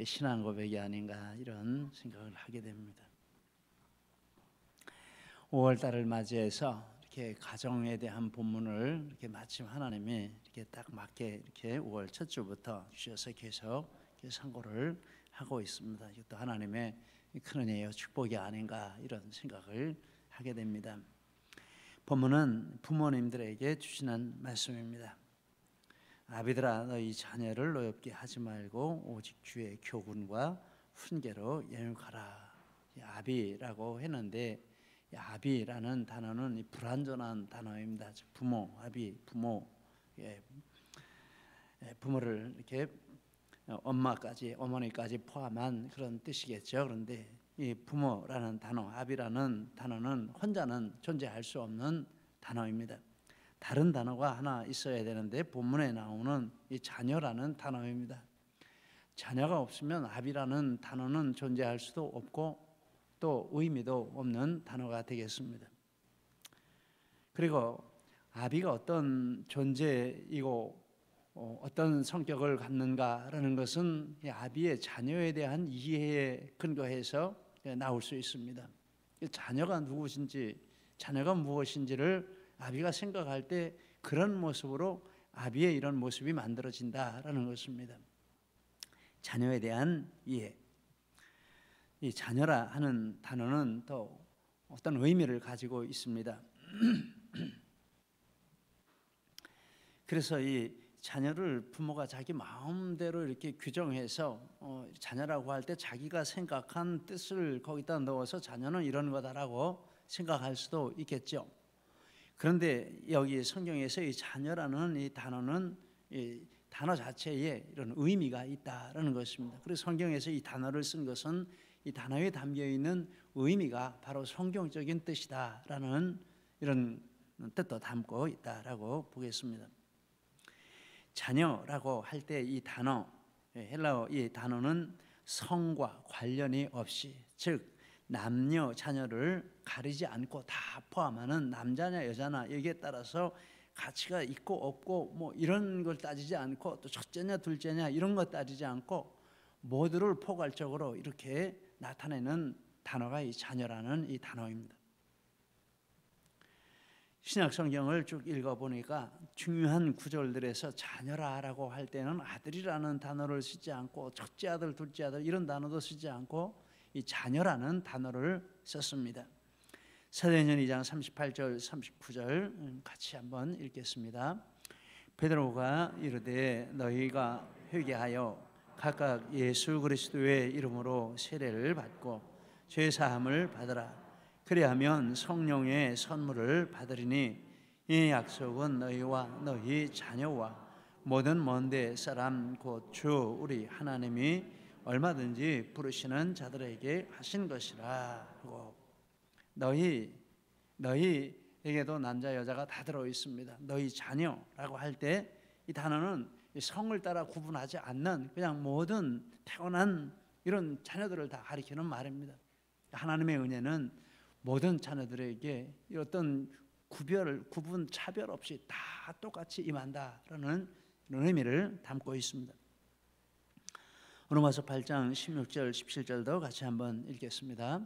신앙 고백이 아닌가 이런 생각을 하게 됩니다. 5월 달을 맞이해서 이렇게 가정에 대한 본문을 이렇게 마침 하나님이 이렇게 딱 맞게 이렇게 5월 첫 주부터 주셔서 계속 이렇게 상고를 하고 있습니다. 이것도 하나님의 큰 은혜요 축복이 아닌가 이런 생각을 하게 됩니다. 본문은 부모님들에게 주시는 말씀입니다. 아비들아 너희 자녀를 노엽게 하지 말고 오직 주의 교훈과 훈계로 양육하라. 아비라고 했는데 아비라는 단어는 불완전한 단어입니다. 부모, 아비, 부모, 부모를 이렇게 엄마까지, 어머니까지 포함한 그런 뜻이겠죠. 그런데 이 부모라는 단어, 아비라는 단어는 혼자는 존재할 수 없는 단어입니다. 다른 단어가 하나 있어야 되는데 본문에 나오는 이 자녀라는 단어입니다. 자녀가 없으면 아비라는 단어는 존재할 수도 없고 또 의미도 없는 단어가 되겠습니다. 그리고 아비가 어떤 존재이고 어떤 성격을 갖는가라는 것은 아비의 자녀에 대한 이해에 근거해서 나올 수 있습니다. 자녀가 누구신지, 자녀가 무엇인지를 아비가 생각할 때 그런 모습으로 아비의 이런 모습이 만들어진다라는 것입니다. 자녀에 대한 이해. 이 자녀라 하는 단어는 또 어떤 의미를 가지고 있습니다. 그래서 이 자녀를 부모가 자기 마음대로 이렇게 규정해서 자녀라고 할 때 자기가 생각한 뜻을 거기다 넣어서 자녀는 이런 거다라고 생각할 수도 있겠죠. 그런데 여기 성경에서 이 자녀라는 이 단어는 이 단어 자체에 이런 의미가 있다라는 것입니다. 그래서 성경에서 이 단어를 쓴 것은 이 단어에 담겨 있는 의미가 바로 성경적인 뜻이다라는 이런 뜻도 담고 있다라고 보겠습니다. 자녀라고 할 때 이 단어, 헬라어 이 단어는 성과 관련이 없이, 즉 남녀 자녀를 가리지 않고 다 포함하는 남자냐 여자나 여기에 따라서 가치가 있고 없고 뭐 이런 걸 따지지 않고 또 첫째냐 둘째냐 이런 거 따지지 않고 모두를 포괄적으로 이렇게 나타내는 단어가 이 자녀라는 이 단어입니다. 신약 성경을 쭉 읽어보니까 중요한 구절들에서 자녀라라고 할 때는 아들이라는 단어를 쓰지 않고 첫째 아들, 둘째 아들 이런 단어도 쓰지 않고 이 자녀라는 단어를 썼습니다. 사도행전 2장 38절 39절 같이 한번 읽겠습니다. 베드로가 이르되 너희가 회개하여 각각 예수 그리스도의 이름으로 세례를 받고 죄 사함을 받으라. 그리하면 성령의 선물을 받으리니 이 약속은 너희와 너희 자녀와 모든 먼데 사람 곧 주 우리 하나님이 얼마든지 부르시는 자들에게 하신 것이라 하고, 너희에게도 남자 여자가 다 들어 있습니다. 너희 자녀라고 할 때 이 단어는 성을 따라 구분하지 않는 그냥 모든 태어난 이런 자녀들을 다 가리키는 말입니다. 하나님의 은혜는 모든 자녀들에게 어떤 구분 차별 없이 다 똑같이 임한다라는 이런 의미를 담고 있습니다. 로마서 8장 16절 17절도 같이 한번 읽겠습니다.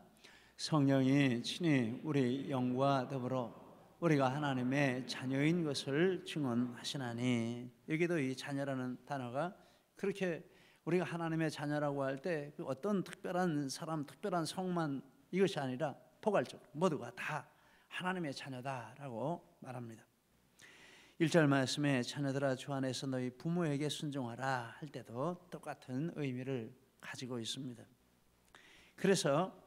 성령이 친히 우리 영과 더불어 우리가 하나님의 자녀인 것을 증언하시나니, 여기도 이 자녀라는 단어가 그렇게 우리가 하나님의 자녀라고 할 때 어떤 특별한 사람, 특별한 성만 이것이 아니라 포괄적으로 모두가 다 하나님의 자녀다라고 말합니다. 1절 말씀에 자녀들아 주 안에서 너희 부모에게 순종하라 할 때도 똑같은 의미를 가지고 있습니다. 그래서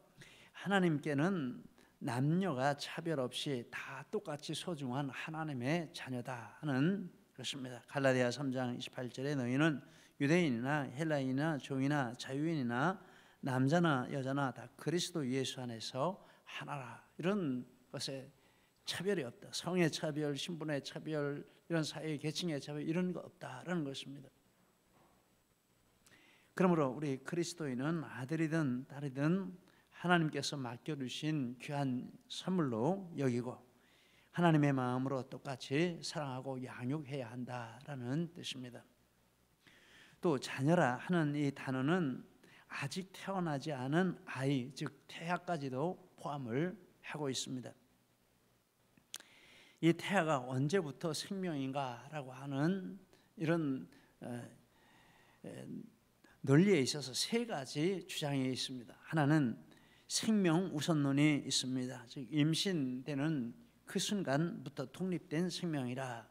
하나님께는 남녀가 차별 없이 다 똑같이 소중한 하나님의 자녀다 하는 것입니다. 갈라디아 3장 28절에 너희는 유대인이나 헬라인이나 종이나 자유인이나 남자나 여자나 다 그리스도 예수 안에서 하나라. 이런 것에 차별이 없다. 성의 차별, 신분의 차별, 이런 사회 계층의 차별 이런 거 없다라는 것입니다. 그러므로 우리 그리스도인은 아들이든 딸이든 하나님께서 맡겨주신 귀한 선물로 여기고 하나님의 마음으로 똑같이 사랑하고 양육해야 한다라는 뜻입니다. 또 자녀라 하는 이 단어는 아직 태어나지 않은 아이, 즉 태아까지도 포함을 하고 있습니다. 이 태아가 언제부터 생명인가라고 하는 이런 논리에 있어서 세 가지 주장이 있습니다. 하나는 생명 우선론이 있습니다. 즉 임신되는 그 순간부터 독립된 생명이라는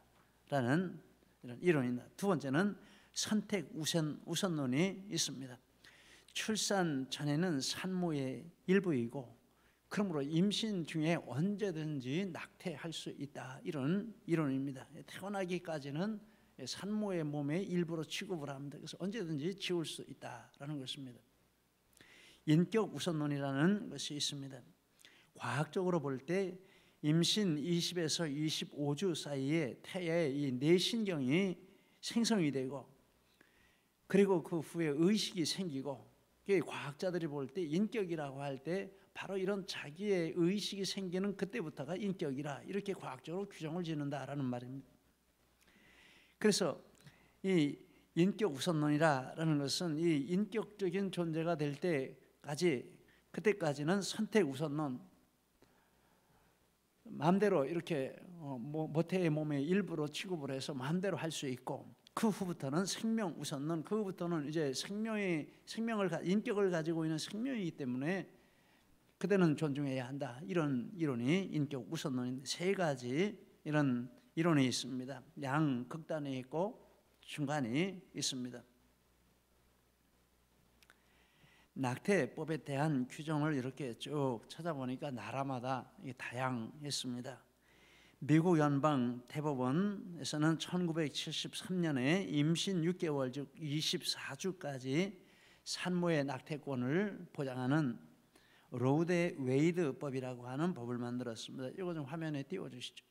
이런 이론입니다. 두 번째는 선택 우선론이 있습니다. 출산 전에는 산모의 일부이고 그러므로 임신 중에 언제든지 낙태할 수 있다, 이런 이론입니다. 태어나기까지는 산모의 몸의 일부로 취급을 합니다. 그래서 언제든지 지울 수 있다라는 것입니다. 인격 우선론이라는 것이 있습니다. 과학적으로 볼 때 임신 20에서 25주 사이에 태아의 이 뇌신경이 생성이 되고 그리고 그 후에 의식이 생기고, 과학자들이 볼 때 인격이라고 할 때 바로 이런 자기의 의식이 생기는 그때부터가 인격이라, 이렇게 과학적으로 규정을 짓는다라는 말입니다. 그래서 이 인격 우선론이라는 것은 이 인격적인 존재가 될 때까지, 그때까지는 선택 우선론, 마음대로 이렇게 모태의 몸의 일부로 취급을 해서 마음대로 할 수 있고, 그 후부터는 생명 우선론, 그 후부터는 이제 인격을 가지고 있는 생명이기 때문에 그때는 존중해야 한다, 이런 이론이 인격 우선론인데, 세 가지 이런 이론이 있습니다. 양 극단이 있고 중간이 있습니다. 낙태법에 대한 규정을 이렇게 쭉 찾아보니까 나라마다 다양했습니다. 미국 연방 대법원에서는 1973년에 임신 6개월 즉 24주까지 산모의 낙태권을 보장하는 로우 대 웨이드 법이라고 하는 법을 만들었습니다. 이거 좀 화면에 띄워주시죠.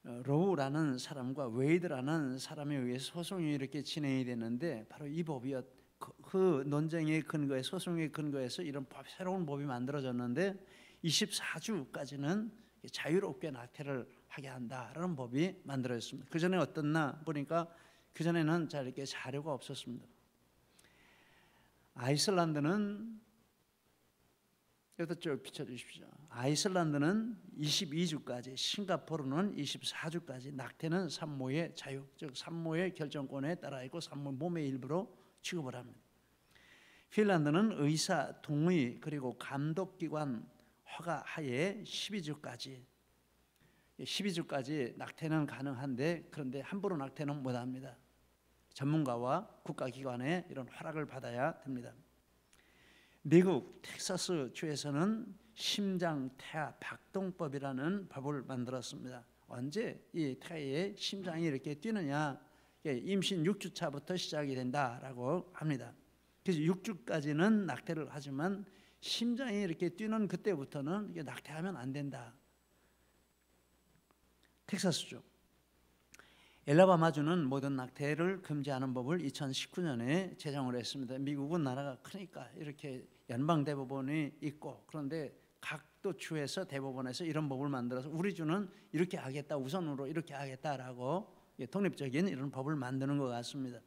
로우라는 사람과 웨이드라는 사람에 의해서 소송이 이렇게 진행이 되는데, 바로 이 법이 그 논쟁의 근거에, 소송의 근거에서 이런 새로운 법이 만들어졌는데, 24주까지는 자유롭게 낙태를 하게 한다라는 법이 만들어졌습니다. 그 전에 어떻나 보니까 그 전에는 잘 이렇게 자료가 없었습니다. 아이슬란드는, 여기다 쭉 비춰주십시오. 아이슬란드는 22주까지, 싱가포르는 24주까지 낙태는 산모의 자유, 즉 산모의 결정권에 따라 있고 산모 몸의 일부로 취급을 합니다. 핀란드는 의사 동의 그리고 감독기관 허가 하에 12주까지 낙태는 가능한데, 그런데 함부로 낙태는 못합니다. 전문가와 국가기관의 이런 허락을 받아야 됩니다. 미국 텍사스 주에서는 심장 태아 박동법이라는 법을 만들었습니다. 언제 이 태아의 심장이 이렇게 뛰느냐, 임신 6주 차부터 시작이 된다라고 합니다. 그래서 6주까지는 낙태를 하지만 심장이 이렇게 뛰는 그때부터는 낙태하면 안 된다. 텍사스주. 엘라바마주는 모든 낙태를 금지하는 법을 2019년에 제정을 했습니다. 미국은 나라가 크니까 이렇게 연방 대법원이 있고, 그런데 각 또 주에서 대법원에서 이런 법을 만들어서 우리 주는 이렇게 하겠다, 우선으로 이렇게 하겠다라고 독립적인 이런 법을 만드는 것 같습니다.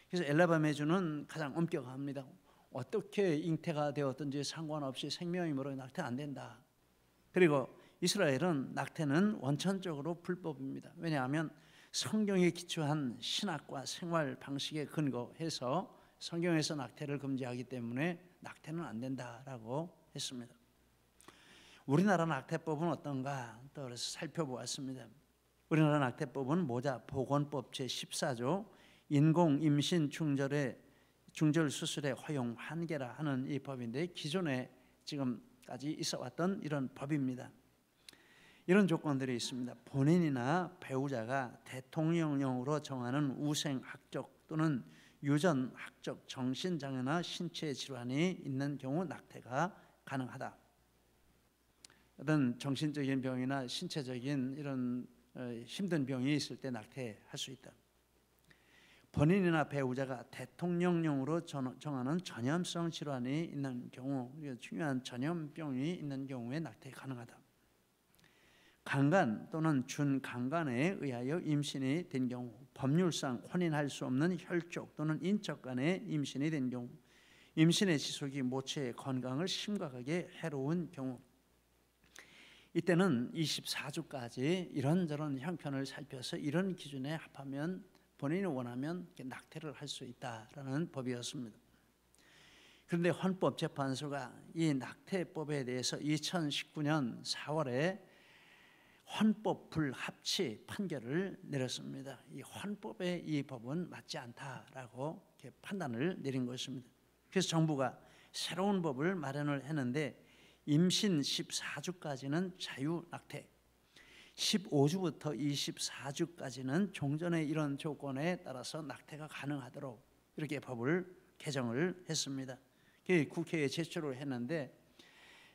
그래서 엘라바마주는 가장 엄격합니다. 어떻게 잉태가 되었든지 상관없이 생명이므로 낙태 안 된다. 그리고 이스라엘은 낙태는 원천적으로 불법입니다. 왜냐하면 성경에 기초한 신학과 생활 방식에 근거해서 성경에서 낙태를 금지하기 때문에 낙태는 안 된다라고 했습니다. 우리나라 낙태법은 어떤가 또 그래서 살펴보았습니다. 우리나라 낙태법은 모자 보건법 제14조 인공 임신 중절 수술의 허용 한계라 하는 이 법인데, 기존에 지금까지 있어왔던 이런 법입니다. 이런 조건들이 있습니다. 본인이나 배우자가 대통령령으로 정하는 우생학적 또는 유전학적 정신장애나 신체 질환이 있는 경우 낙태가 가능하다. 어떤 정신적인 병이나 신체적인 이런 힘든 병이 있을 때 낙태할 수 있다. 본인이나 배우자가 대통령령으로 정하는 전염성 질환이 있는 경우, 중요한 전염병이 있는 경우에 낙태 가능하다. 강간 또는 준강간에 의하여 임신이 된 경우, 법률상 혼인할 수 없는 혈족 또는 인척 간의 임신이 된 경우, 임신의 지속이 모체의 건강을 심각하게 해로운 경우, 이때는 24주까지 이런저런 형편을 살펴서 이런 기준에 합하면 본인이 원하면 낙태를 할 수 있다라는 법이었습니다. 그런데 헌법재판소가 이 낙태법에 대해서 2019년 4월에 헌법 불합치 판결을 내렸습니다. 이 헌법에 이 법은 맞지 않다라고 이렇게 판단을 내린 것입니다. 그래서 정부가 새로운 법을 마련을 했는데 임신 14주까지는 자유낙태, 15주부터 24주까지는 종전의 이런 조건에 따라서 낙태가 가능하도록 이렇게 법을 개정을 했습니다. 국회에 제출을 했는데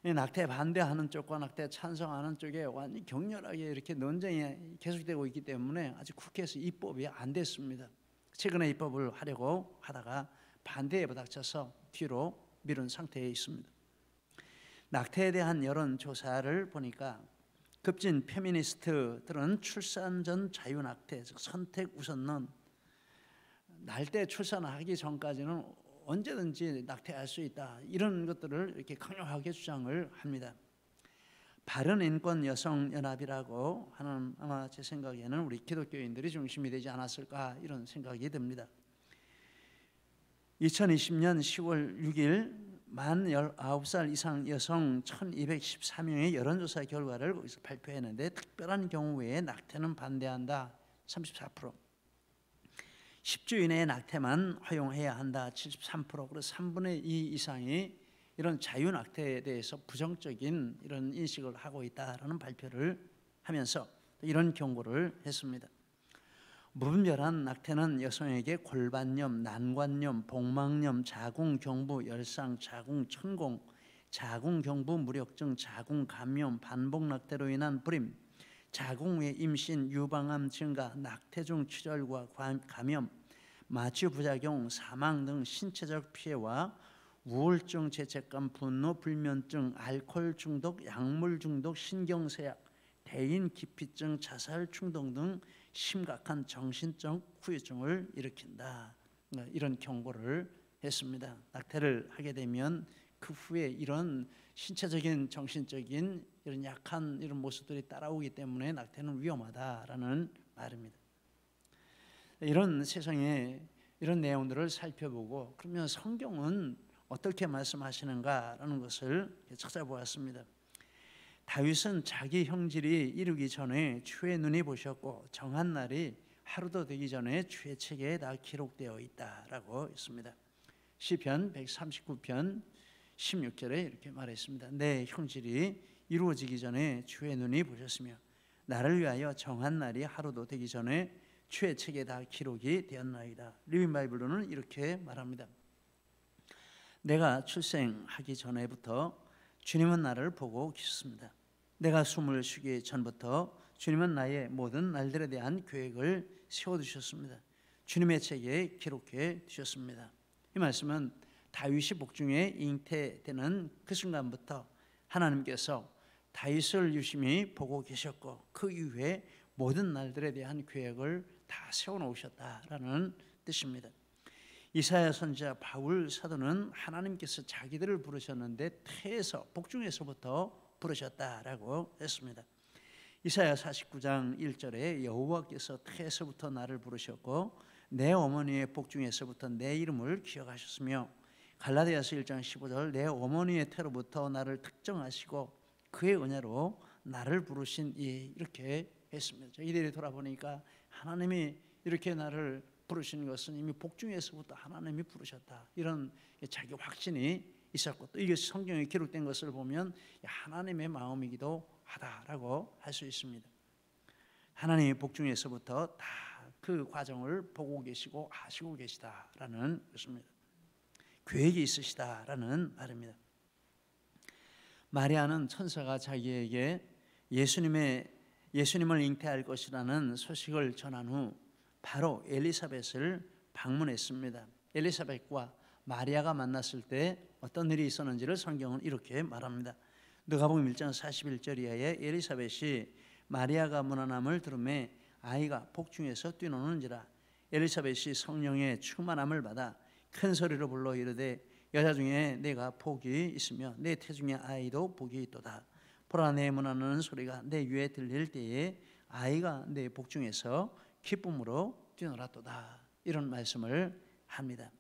낙태 반대하는 쪽과 낙태 찬성하는 쪽에 완전히 격렬하게 이렇게 논쟁이 계속되고 있기 때문에 아직 국회에서 입법이 안 됐습니다. 최근에 입법을 하려고 하다가 반대에 부닥쳐서 뒤로 미룬 상태에 있습니다. 낙태에 대한 여론조사를 보니까 급진 페미니스트들은 출산 전 자유낙태, 즉 선택 우선론, 날 때 출산하기 전까지는 언제든지 낙태할 수 있다, 이런 것들을 이렇게 강력하게 주장을 합니다. 바른인권여성연합이라고 하는, 아마 제 생각에는 우리 기독교인들이 중심이 되지 않았을까 이런 생각이 듭니다. 2020년 10월 6일 만 19살 이상 여성 1214명의 여론조사 결과를 거기서 발표했는데 특별한 경우 외에 낙태는 반대한다 34%, 10주 이내의 낙태만 허용해야 한다 73%, 그리고 3분의 2 이상이 이런 자유낙태에 대해서 부정적인 이런 인식을 하고 있다라는 발표를 하면서 이런 경고를 했습니다. 무분별한 낙태는 여성에게 골반염, 난관염, 복막염, 자궁경부 열상, 자궁천공, 자궁경부 무력증, 자궁감염, 반복낙태로 인한 불임, 자궁 외 임신, 유방암 증가, 낙태 중 출혈과 감염, 마취부작용, 사망 등 신체적 피해와 우울증, 죄책감, 분노, 불면증, 알코올 중독, 약물 중독, 신경쇠약, 대인 기피증, 자살 충동 등 심각한 정신적 후유증을 일으킨다, 이런 경고를 했습니다. 낙태를 하게 되면 그 후에 이런 신체적인 정신적인 이런 약한 이런 모습들이 따라오기 때문에 낙태는 위험하다라는 말입니다. 이런 세상에 이런 내용들을 살펴보고 그러면 성경은 어떻게 말씀하시는가라는 것을 찾아보았습니다. 다윗은 자기 형질이 이르기 전에 주의 눈이 보셨고 정한 날이 하루도 되기 전에 주의 책에 다 기록되어 있다라고 했습니다. 시편 139편 16절에 이렇게 말했습니다. 내 형질이 이루어지기 전에 주의 눈이 보셨으며 나를 위하여 정한 날이 하루도 되기 전에 주의 책에 다 기록이 되었나이다. 리빙 바이블로는 이렇게 말합니다. 내가 출생하기 전에부터 주님은 나를 보고 계셨습니다. 내가 숨을 쉬기 전부터 주님은 나의 모든 날들에 대한 계획을 세워두셨습니다. 주님의 책에 기록해 두셨습니다. 이 말씀은 다윗이 복중에 잉태되는 그 순간부터 하나님께서 다윗을 유심히 보고 계셨고 그 이후에 모든 날들에 대한 계획을 다 세워놓으셨다라는 뜻입니다. 이사야 선지자 바울 사도는 하나님께서 자기들을 부르셨는데 태에서 복중에서부터 부르셨다라고 했습니다. 이사야 49장 1절에 여호와께서 태에서부터 나를 부르셨고 내 어머니의 복중에서부터 내 이름을 기억하셨으며 갈라디아서 1장 15절 내 어머니의 태로부터 나를 특정하시고 그의 은혜로 나를 부르신 이, 이렇게 했습니다. 이들이 돌아보니까 하나님이 이렇게 나를 부르신 것은 이미 복중에서부터 하나님이 부르셨다, 이런 자기 확신이 있었고 또 이게 성경에 기록된 것을 보면 하나님의 마음이기도 하다라고 할 수 있습니다. 하나님이 복중에서부터 다 그 과정을 보고 계시고 아시고 계시다라는 것입니다. 계획이 있으시다라는 말입니다. 마리아는 천사가 자기에게 예수님을 잉태할 것이라는 소식을 전한 후 바로 엘리사벳을 방문했습니다. 엘리사벳과 마리아가 만났을 때 어떤 일이 있었는지를 성경은 이렇게 말합니다. 누가복음 1장 41절 이하에 엘리사벳이 마리아가 문안함을 들음에 아이가 복중에서 뛰노는지라. 엘리사벳이 성령의 충만함을 받아 큰 소리로 불러 이르되 여자 중에 내가 복이 있으며 내 태중에 아이도 복이 있도다. 보라, 내 문하는 소리가 내 귀에 들릴 때에 아이가 내 복중에서 기쁨으로 뛰놀았도다. 이런 말씀을 합니다.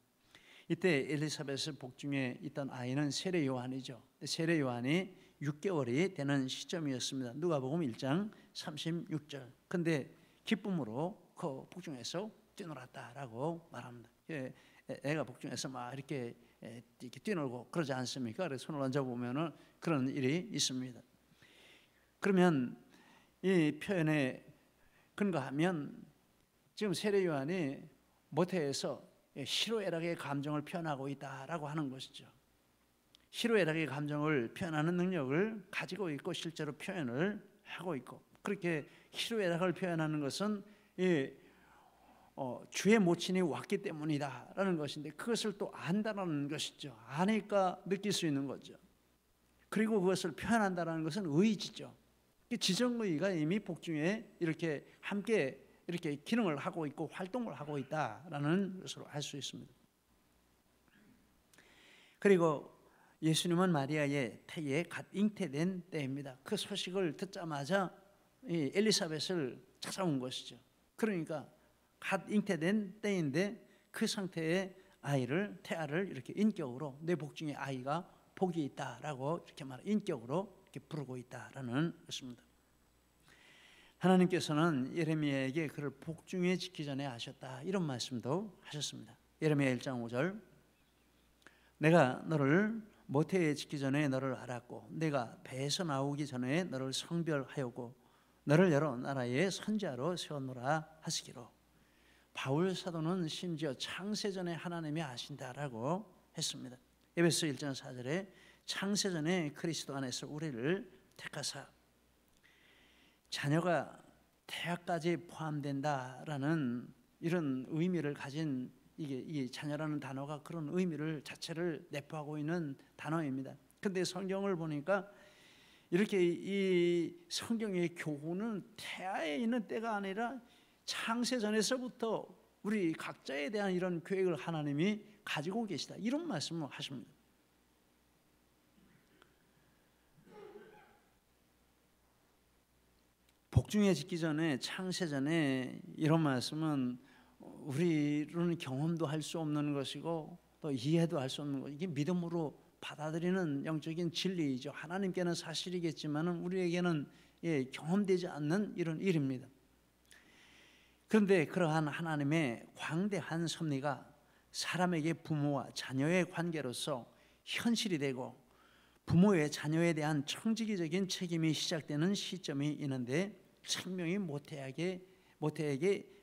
이때 엘리사벳의 복중에 있던 아이는 세례 요한이죠. 세례 요한이 6개월이 되는 시점이었습니다. 누가복음 1장 36절. 근데 기쁨으로 그 복중에서 뛰놀았다라고 말합니다. 애가 복중에서 막 이렇게 뛰놀고 그러지 않습니까? 그래서 손을 얹어 보면은 그런 일이 있습니다. 그러면 이 표현에 근거하면 지금 세례 요한이 모태에서 희로애락의 감정을 표현하고 있다라고 하는 것이죠. 희로애락의 감정을 표현하는 능력을 가지고 있고 실제로 표현을 하고 있고, 그렇게 희로애락을 표현하는 것은 주의 모친이 왔기 때문이다라는 것인데, 그것을 또 안다라는 것이죠. 아니까 느낄 수 있는 거죠. 그리고 그것을 표현한다라는 것은 의지죠. 지정의가 이미 복중에 이렇게 함께 이렇게 기능을 하고 있고 활동을 하고 있다라는 것으로 알 수 있습니다. 그리고 예수님은 마리아의 태에 갓 잉태된 때입니다. 그 소식을 듣자마자 엘리사벳을 찾아온 것이죠. 그러니까 갓 잉태된 때인데 그 상태의 태아를 이렇게 인격으로 내 복중에 아이가 복이 있다라고 이렇게 인격으로 이렇게 부르고 있다라는 것입니다. 하나님께서는 예레미야에게 그를 복중에 짓기 전에 하셨다, 이런 말씀도 하셨습니다. 예레미야 1장 5절, 내가 너를 모태에 짓기 전에 너를 알았고 내가 배에서 나오기 전에 너를 성별하였고 너를 여러 나라의 선지자로 세웠노라 하시기로. 바울 사도는 심지어 창세전에 하나님이 아신다라고 했습니다. 에베소 1장 4절에 창세전에 그리스도 안에서 우리를 택하사, 자녀가 태아까지 포함된다라는 이런 의미를 가진 이 자녀라는 단어가 그런 의미를 자체를 내포하고 있는 단어입니다. 근데 성경을 보니까 이렇게 이 성경의 교훈은 태아에 있는 때가 아니라 창세전에서부터 우리 각자에 대한 이런 계획을 하나님이 가지고 계시다, 이런 말씀을 하십니다. 복중에 짓기 전에, 창세전에, 이런 말씀은 우리로는 경험도 할 수 없는 것이고 또 이해도 할 수 없는 것, 이게 믿음으로 받아들이는 영적인 진리이죠. 하나님께는 사실이겠지만 우리에게는 경험되지 않는 이런 일입니다. 그런데 그러한 하나님의 광대한 섭리가 사람에게 부모와 자녀의 관계로서 현실이 되고 부모의 자녀에 대한 청지기적인 책임이 시작되는 시점이 있는데, 생명이 모태에게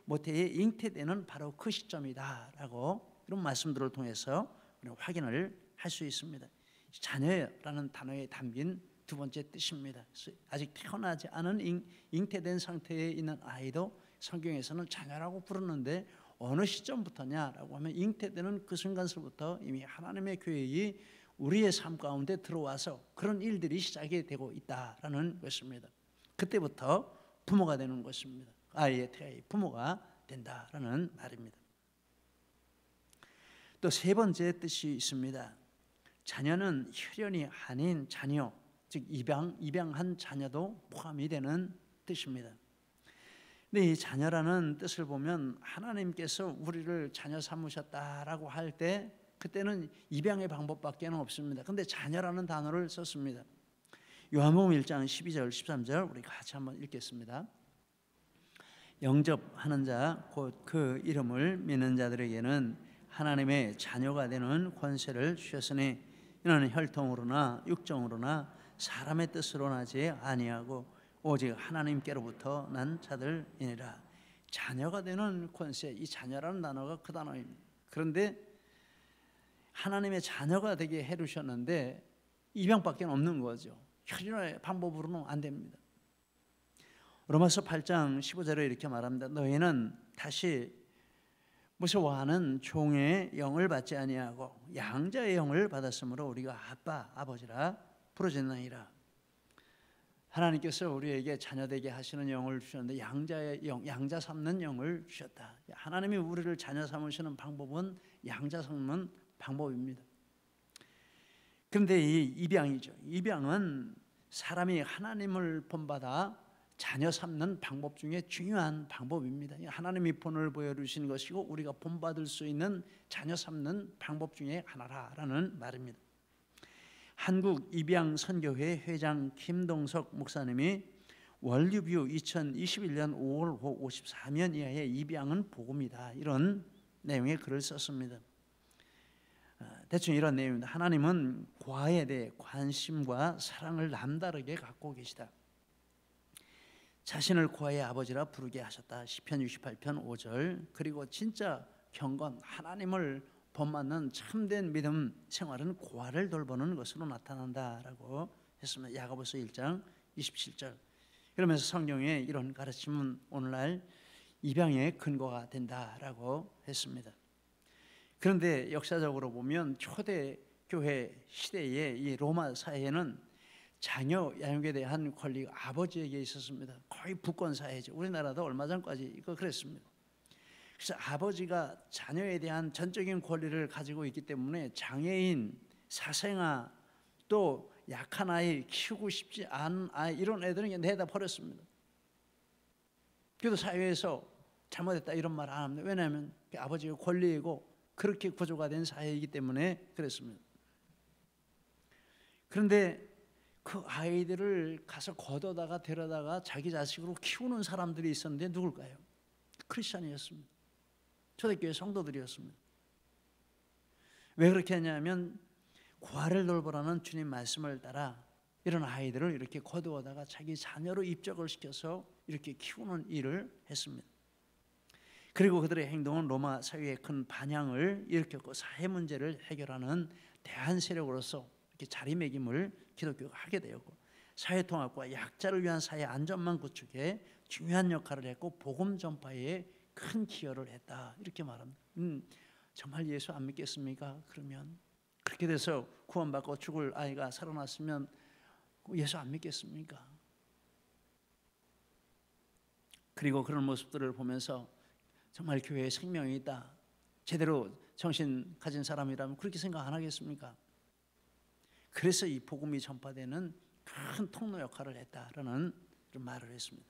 잉태되는 바로 그 시점이다라고 이런 말씀들을 통해서 우리는 확인을 할 수 있습니다. 자녀라는 단어에 담긴 두 번째 뜻입니다. 아직 태어나지 않은 잉태된 상태에 있는 아이도 성경에서는 자녀라고 부르는데, 어느 시점부터냐라고 하면 잉태되는 그 순간서부터 이미 하나님의 계획이 우리의 삶 가운데 들어와서 그런 일들이 시작이 되고 있다라는 것입니다. 그때부터 부모가 되는 것입니다. 아이의 태아의 부모가 된다라는 말입니다. 또 세 번째 뜻이 있습니다. 자녀는 혈연이 아닌 자녀, 즉 입양한 자녀도 포함이 되는 뜻입니다. 근데 이 자녀라는 뜻을 보면 하나님께서 우리를 자녀 삼으셨다라고 할 때 그때는 입양의 방법밖에 없습니다. 근데 자녀라는 단어를 썼습니다. 요한복음 1장 12절 13절 우리 같이 한번 읽겠습니다. 영접하는 자 곧 그 이름을 믿는 자들에게는 하나님의 자녀가 되는 권세를 주셨으니 이는 혈통으로나 육정으로나 사람의 뜻으로 나지 아니하고 오직 하나님께로부터 난 자들이니라. 자녀가 되는 권세, 이 자녀라는 단어가 그 단어입니다. 그런데 하나님의 자녀가 되게 해주셨는데 입양밖에 없는 거죠. 혈연의 방법으로는 안 됩니다. 로마서 8장 15절에 이렇게 말합니다. 너희는 다시 무서워하는 종의 영을 받지 아니하고 양자의 영을 받았으므로 우리가 아빠, 아버지라 부르짖나이다. 하나님께서 우리에게 자녀되게 하시는 영을 주셨는데 양자의 영, 양자 삼는 영을 주셨다. 하나님이 우리를 자녀 삼으시는 방법은 양자 삼는 방법입니다. 그런데 이 입양이죠. 입양은 사람이 하나님을 본받아 자녀 삼는 방법 중에 중요한 방법입니다. 하나님이 본을 보여주신 것이고 우리가 본받을 수 있는 자녀 삼는 방법 중에 하나라는 말입니다. 한국 입양선교회 회장 김동석 목사님이 월드뷰 2021년 5월 54면 이하의 입양은 복음이다, 이런 내용의 글을 썼습니다. 대충 이런 내용입니다. 하나님은 과에 대해 관심과 사랑을 남다르게 갖고 계시다. 자신을 과의 아버지라 부르게 하셨다. 시편 68편 5절. 그리고 진짜 경건, 하나님을 본받는 참된 믿음 생활은 고아를 돌보는 것으로 나타난다라고 했습니다. 야고보서 1장 27절. 그러면서 성경의 이런 가르침은 오늘날 입양의 근거가 된다라고 했습니다. 그런데 역사적으로 보면 초대 교회 시대의 이 로마 사회에는 자녀 양육에 대한 권리가 아버지에게 있었습니다. 거의 부권 사회죠. 우리나라도 얼마 전까지 이거 그랬습니다. 그래서 아버지가 자녀에 대한 전적인 권리를 가지고 있기 때문에 장애인, 사생아, 또 약한 아이, 키우고 싶지 않은 아이, 이런 애들은 내다 버렸습니다. 그래도 사회에서 잘못했다 이런 말 안 합니다. 왜냐하면 아버지의 권리이고 그렇게 구조가 된 사회이기 때문에 그랬습니다. 그런데 그 아이들을 가서 걷어다가 데려다가 자기 자식으로 키우는 사람들이 있었는데 누굴까요? 크리스찬이었습니다. 초대교회 성도들이었습니다. 왜 그렇게 했냐면 고아를 돌보라는 주님 말씀을 따라 이런 아이들을 이렇게 거두어다가 자기 자녀로 입적을 시켜서 이렇게 키우는 일을 했습니다. 그리고 그들의 행동은 로마 사회의 큰 반향을 일으켰고 사회 문제를 해결하는 대한 세력으로서 이렇게 자리매김을 기독교가 하게 되었고 사회 통합과 약자를 위한 사회 안전망 구축에 중요한 역할을 했고 복음 전파에 큰 기여를 했다, 이렇게 말합니다. 정말 예수 안 믿겠습니까? 그러면 그렇게 돼서 구원받고 죽을 아이가 살아났으면 예수 안 믿겠습니까? 그리고 그런 모습들을 보면서 정말 교회에 생명이 있다, 제대로 정신 가진 사람이라면 그렇게 생각 안 하겠습니까? 그래서 이 복음이 전파되는 큰 통로 역할을 했다라는 말을 했습니다.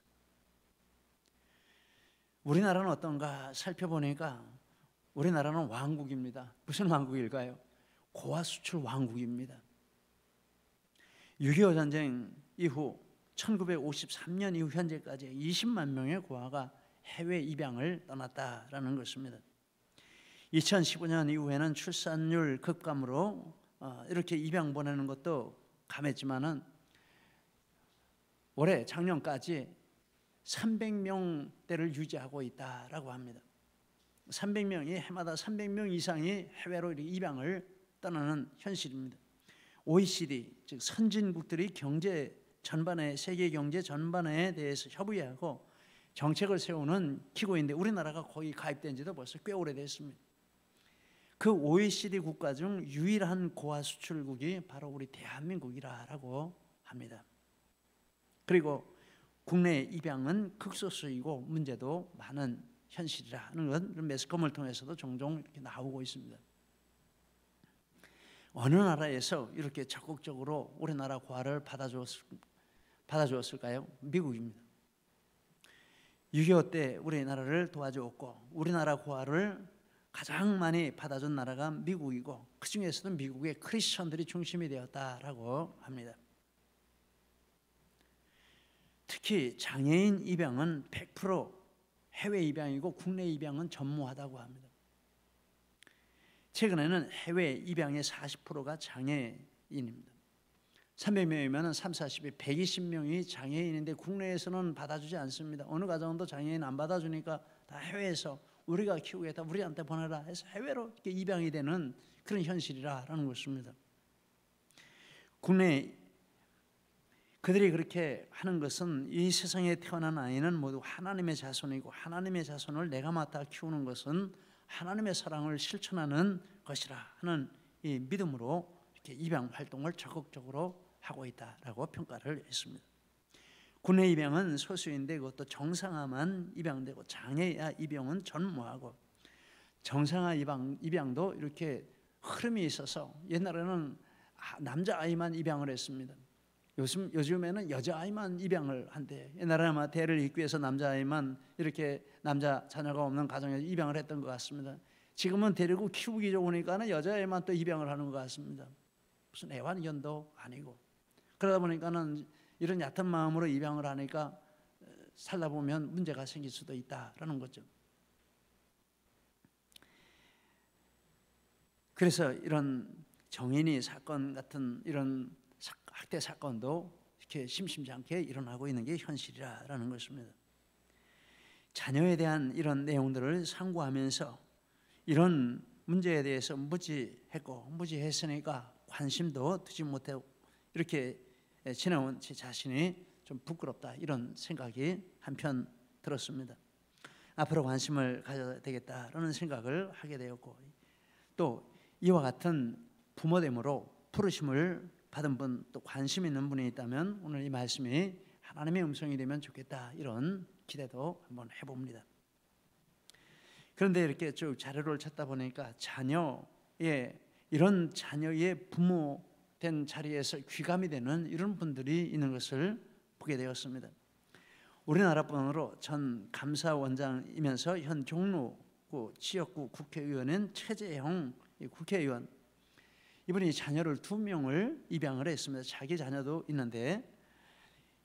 우리나라는 어떤가 살펴보니까 우리나라는 왕국입니다. 무슨 왕국일까요? 고아 수출 왕국입니다. 6.25 전쟁 이후 1953년 이후 현재까지 20만 명의 고아가 해외 입양을 떠났다라는 것입니다. 2015년 이후에는 출산율 급감으로 이렇게 입양 보내는 것도 감했지만은 올해 작년까지 300명대를 유지하고 있다라고 합니다. 300명이 해마다 300명 이상이 해외로 입양을 떠나는 현실입니다. OECD, 즉 선진국들이 경제 전반에, 세계 경제 전반에 대해서 협의하고 정책을 세우는 기구인데 우리나라가 거의 가입된 지도 벌써 꽤 오래됐습니다. 그 OECD 국가 중 유일한 고아 수출국이 바로 우리 대한민국이라고 합니다. 그리고 국내 입양은 극소수이고 문제도 많은 현실이라는 건 매스컴을 통해서도 종종 이렇게 나오고 있습니다. 어느 나라에서 이렇게 적극적으로 우리나라 고아를 받아주었을까요? 미국입니다. 6.25 때 우리나라를 도와주었고 우리나라 고아를 가장 많이 받아준 나라가 미국이고 그 중에서도 미국의 크리스천들이 중심이 되었다라고 합니다. 특히 장애인 입양은 100% 해외 입양이고 국내 입양은 전무하다고 합니다. 최근에는 해외 입양의 40%가 장애인입니다. 300명이면 3, 40이 120명이 장애인인데 국내에서는 받아주지 않습니다. 어느 가정도 장애인 안 받아주니까 다 해외에서 우리가 키우겠다, 우리한테 보내라 해서 해외로 이렇게 입양이 되는 그런 현실이라는 것입니다. 국내 그들이 그렇게 하는 것은 이 세상에 태어난 아이는 모두 하나님의 자손이고 하나님의 자손을 내가 맡아 키우는 것은 하나님의 사랑을 실천하는 것이라 하는 이 믿음으로 이렇게 입양 활동을 적극적으로 하고 있다라고 평가를 했습니다. 군내 입양은 소수인데 그것도 정상화만 입양되고 장애야 입양은 전무하고, 정상화 입양도 이렇게 흐름이 있어서 옛날에는 남자아이만 입양을 했습니다. 요즘에는 여자아이만 입양을 한대. 옛날에는 아마 대를 잇기 위해서 남자아이만 이렇게 남자 자녀가 없는 가정에서 입양을 했던 것 같습니다. 지금은 데리고 키우기 좋으니까 여자아이만 또 입양을 하는 것 같습니다. 무슨 애완견도 아니고. 그러다 보니까는 이런 얕은 마음으로 입양을 하니까 살다 보면 문제가 생길 수도 있다라는 거죠. 그래서 이런 정인이 사건 같은 이런 학대 사건도 이렇게 심심치 않게 일어나고 있는 게 현실이라는 것입니다. 자녀에 대한 이런 내용들을 상고하면서 이런 문제에 대해서 무지했으니까 관심도 두지 못하고 이렇게 지내온 제 자신이 좀 부끄럽다, 이런 생각이 한편 들었습니다. 앞으로 관심을 가져야 되겠다라는 생각을 하게 되었고, 또 이와 같은 부모됨으로 부르심을 받은 분, 또 관심 있는 분이 있다면 오늘 이 말씀이 하나님의 음성이 되면 좋겠다, 이런 기대도 한번 해봅니다. 그런데 이렇게 쭉 자료를 찾다 보니까 이런 자녀의 부모 된 자리에서 귀감이 되는 이런 분들이 있는 것을 보게 되었습니다. 우리나라번으로 전 감사원장이면서 현 종로구 지역구 국회의원인 최재형 국회의원, 이분이 자녀를 2명을 입양을 했습니다. 자기 자녀도 있는데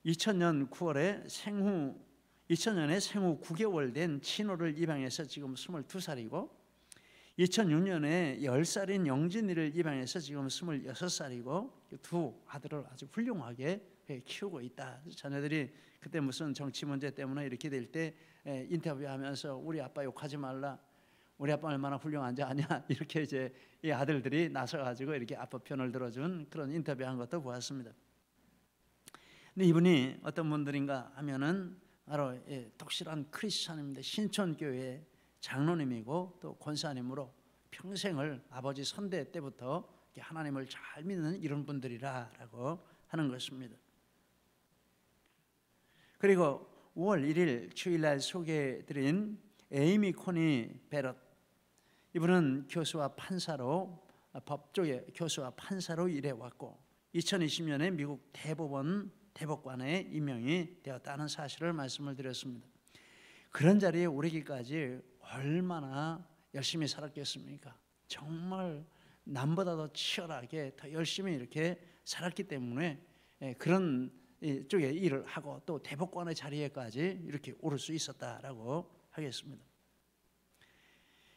2000년에 생후 9개월 된 친호를 입양해서 지금 22살이고, 2006년에 10살인 영진이를 입양해서 지금 26살이고 두 아들을 아주 훌륭하게 키우고 있다. 자녀들이 그때 무슨 정치 문제 때문에 이렇게 될 때 인터뷰하면서 우리 아빠 욕하지 말라, 우리 아빠 얼마나 훌륭한지 아냐, 이렇게 이제 이 아들들이 나서가지고 이렇게 아빠 편을 들어준 그런 인터뷰한 것도 보았습니다. 근데 이분이 어떤 분들인가 하면은 바로 독실한 크리스찬입니다. 신촌교회 장로님이고 또 권사님으로 평생을 아버지 선대 때부터 하나님을 잘 믿는 이런 분들이라고 하는 것입니다. 그리고 5월 1일 주일날 소개해드린 에이미 코니 베럿, 이분은 교수와 판사로, 법조계 교수와 판사로 일해왔고 2020년에 미국 대법관에 임명이 되었다는 사실을 말씀을 드렸습니다. 그런 자리에 오르기까지 얼마나 열심히 살았겠습니까? 정말 남보다 더 치열하게 더 열심히 이렇게 살았기 때문에 그런 쪽에 일을 하고 또 대법관의 자리에까지 이렇게 오를 수 있었다라고 하겠습니다.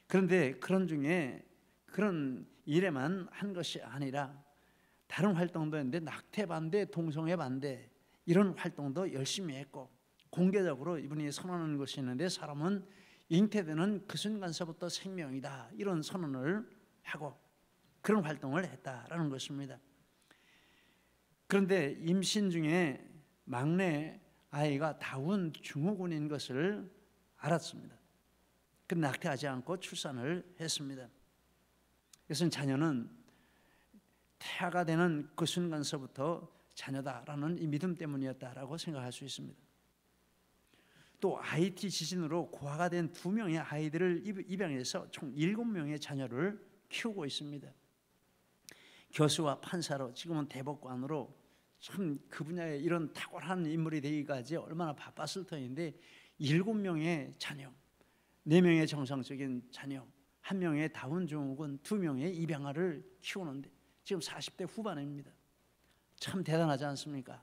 그런데 그런 중에 그런 일에만 한 것이 아니라 다른 활동도 했는데 낙태 반대, 동성애 반대 이런 활동도 열심히 했고, 공개적으로 이분이 선언하는 것이 있는데 사람은 잉태되는 그 순간서부터 생명이다, 이런 선언을 하고 그런 활동을 했다라는 것입니다. 그런데 임신 중에 막내 아이가 다운 증후군인 것을 알았습니다. 그 낙태하지 않고 출산을 했습니다. 그래서 자녀는 태아가 되는 그 순간서부터 자녀다라는 이 믿음 때문이었다라고 생각할 수 있습니다. 또 IT 지진으로 고아가 된 2명의 아이들을 입양해서 총 7명의 자녀를 키우고 있습니다. 교수와 판사로 지금은 대법관으로 참 그 분야에 이런 탁월한 인물이 되기까지 얼마나 바빴을 터인데 7명의 자녀, 4명의 정상적인 자녀, 1명의 다운 증후군, 2명의 입양아를 키우는데 지금 40대 후반입니다. 참 대단하지 않습니까?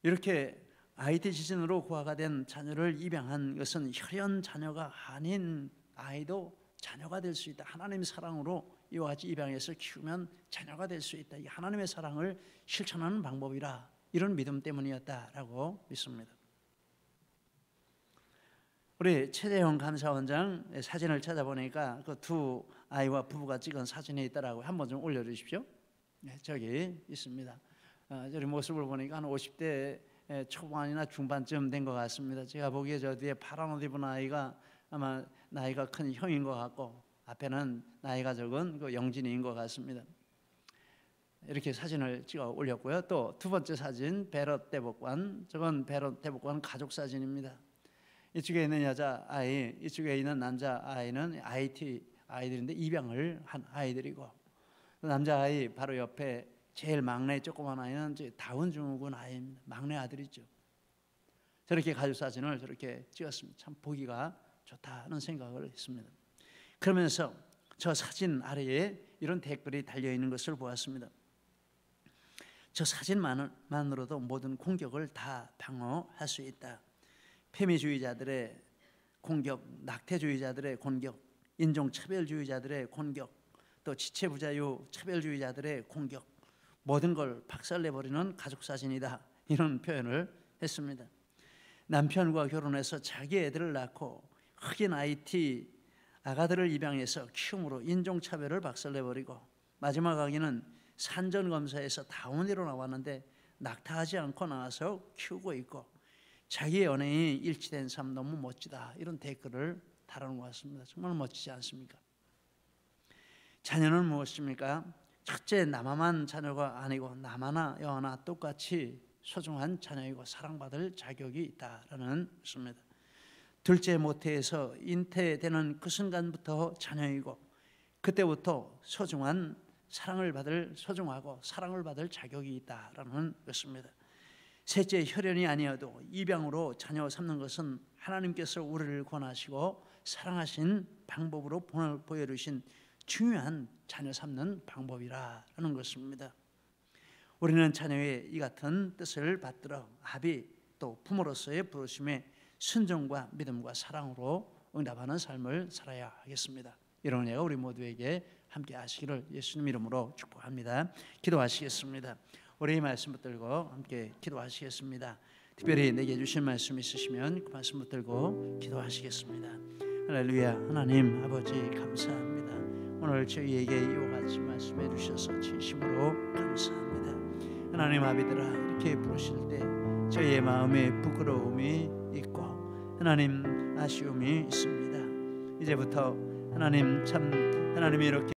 이렇게 IT 지진으로 고아가 된 자녀를 입양한 것은 혈연 자녀가 아닌 아이도 자녀가 될 수 있다. 하나님의 사랑으로 이와 같이 입양해서 키우면 자녀가 될 수 있다. 이 하나님의 사랑을 실천하는 방법이라, 이런 믿음 때문이었다라고 믿습니다. 우리 최재형 감사원장 사진을 찾아보니까 그 2 아이와 부부가 찍은 사진이 있더라고요. 한번 좀 올려주십시오. 네, 저기 있습니다. 저리 모습을 보니까 한 50대 초반이나 중반쯤 된 것 같습니다. 제가 보기에 저 뒤에 파란 옷 입은 아이가 아마 나이가 큰 형인 것 같고, 앞에는 나이가 적은 그 영진이인 것 같습니다. 이렇게 사진을 찍어 올렸고요. 또 두 번째 사진 베럿 대법관, 저건 베럿 대법관 가족 사진입니다. 이쪽에 있는 여자 아이, 이쪽에 있는 남자 아이는 IT 아이들인데 입양을 한 아이들이고, 남자 아이 바로 옆에 제일 막내 조그만 아이는 이제 다운 증후군 아이입니다. 막내 아들이죠. 저렇게 가족 사진을 저렇게 찍었습니다. 참 보기가 좋다는 생각을 했습니다. 그러면서 저 사진 아래에 이런 댓글이 달려 있는 것을 보았습니다. 저 사진만으로도 모든 공격을 다 방어할 수 있다. 페미주의자들의 공격, 낙태주의자들의 공격, 인종차별주의자들의 공격, 또 지체부자유 차별주의자들의 공격, 모든 걸 박살내버리는 가족사진이다, 이런 표현을 했습니다. 남편과 결혼해서 자기 애들을 낳고 흑인 IT 아가들을 입양해서 키움으로 인종차별을 박살내버리고, 마지막 아기는 산전검사에서 다운으로 나왔는데 낙타하지 않고 나와서 키우고 있고, 자기 연예인이 일치된 삶 너무 멋지다, 이런 댓글을 달아놓은 것 같습니다. 정말 멋지지 않습니까? 자녀는 무엇입니까? 첫째, 남아만 자녀가 아니고 남아나 여아나 똑같이 소중한 자녀이고 사랑받을 자격이 있다라는 것입니다. 둘째, 모태에서 잉태되는 그 순간부터 자녀이고, 그때부터 소중한 소중하고 사랑을 받을 자격이 있다라는 것입니다. 셋째, 혈연이 아니어도 입양으로 자녀 삼는 것은 하나님께서 우리를 권하시고 사랑하신 방법으로 보여주신 중요한 자녀 삼는 방법이라는 것입니다. 우리는 자녀의 이 같은 뜻을 받들어 아비, 또 부모로서의 부르심에 순종과 믿음과 사랑으로 응답하는 삶을 살아야 하겠습니다. 이런 은혜가 우리 모두에게 함께 하시기를 예수님 이름으로 축복합니다. 기도하시겠습니다. 우리 이 말씀 붙들고 함께 기도하시겠습니다. 특별히 내게 주신 말씀 있으시면 그 말씀 붙들고 기도하시겠습니다. 할렐루야. 하나님 아버지 감사합니다. 오늘 저희에게 이와 같이 말씀해 주셔서 진심으로 감사합니다. 하나님 아비들아, 이렇게 부르실 때 저희의 마음에 부끄러움이 있고 하나님 아쉬움이 있습니다. 이제부터 하나님 이렇게